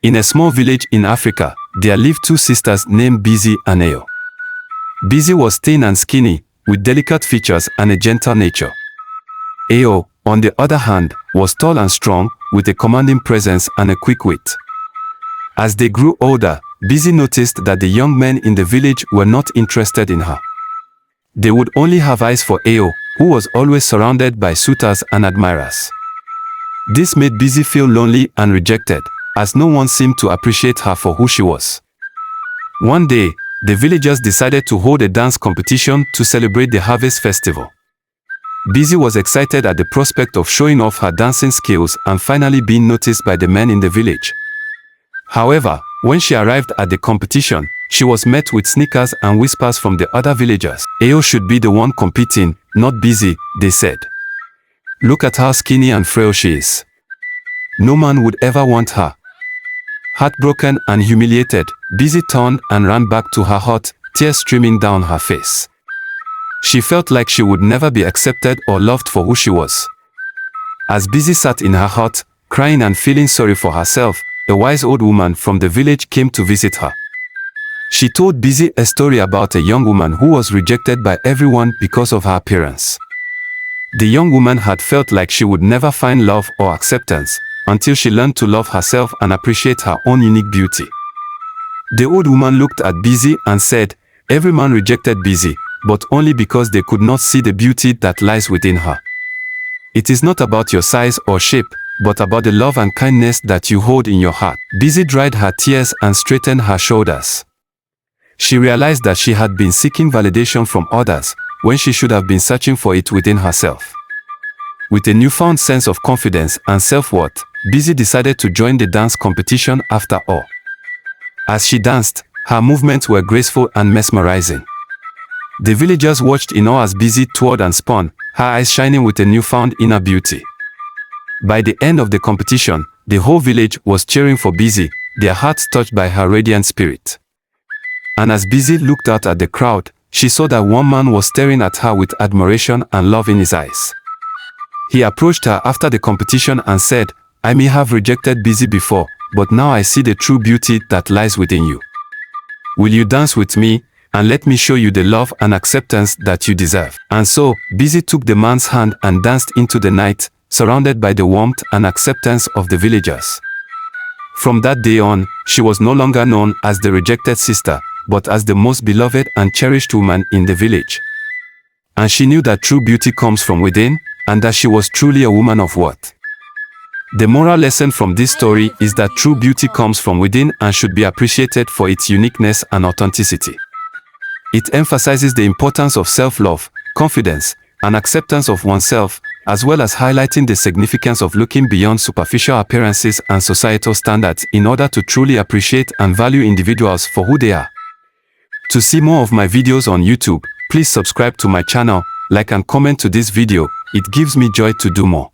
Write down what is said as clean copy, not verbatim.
In a small village in Africa, there lived two sisters named Bisi and Ayo. Bisi was thin and skinny, with delicate features and a gentle nature. Ayo, on the other hand, was tall and strong, with a commanding presence and a quick wit. As they grew older, Bisi noticed that the young men in the village were not interested in her. They would only have eyes for Ayo, who was always surrounded by suitors and admirers. This made Bisi feel lonely and rejected, as no one seemed to appreciate her for who she was. One day, the villagers decided to hold a dance competition to celebrate the harvest festival. Bisi was excited at the prospect of showing off her dancing skills and finally being noticed by the men in the village. However, when she arrived at the competition, she was met with sneers and whispers from the other villagers. Ayo should be the one competing, not Bisi, they said. Look at how skinny and frail she is. No man would ever want her. Heartbroken and humiliated, Bisi turned and ran back to her hut, tears streaming down her face. She felt like she would never be accepted or loved for who she was. As Bisi sat in her hut, crying and feeling sorry for herself, a wise old woman from the village came to visit her. She told Bisi a story about a young woman who was rejected by everyone because of her appearance. The young woman had felt like she would never find love or acceptance, until she learned to love herself and appreciate her own unique beauty. The old woman looked at Bisi and said, every man rejected Bisi, but only because they could not see the beauty that lies within her. It is not about your size or shape, but about the love and kindness that you hold in your heart. Bisi dried her tears and straightened her shoulders. She realized that she had been seeking validation from others, when she should have been searching for it within herself. With a newfound sense of confidence and self-worth, Bisi decided to join the dance competition after all. As she danced, her movements were graceful and mesmerizing. The villagers watched in awe as Bisi twirled and spun, her eyes shining with a newfound inner beauty. By the end of the competition, the whole village was cheering for Bisi, their hearts touched by her radiant spirit. And as Bisi looked out at the crowd, she saw that one man was staring at her with admiration and love in his eyes. He approached her after the competition and said, I may have rejected Bisi before, but now I see the true beauty that lies within you. Will you dance with me, and let me show you the love and acceptance that you deserve? And so, Bisi took the man's hand and danced into the night, surrounded by the warmth and acceptance of the villagers. From that day on, she was no longer known as the rejected sister, but as the most beloved and cherished woman in the village. And she knew that true beauty comes from within, and that she was truly a woman of worth. The moral lesson from this story is that true beauty comes from within and should be appreciated for its uniqueness and authenticity. It emphasizes the importance of self-love, confidence, and acceptance of oneself, as well as highlighting the significance of looking beyond superficial appearances and societal standards in order to truly appreciate and value individuals for who they are. To see more of my videos on YouTube, please subscribe to my channel, like and comment to this video. It gives me joy to do more.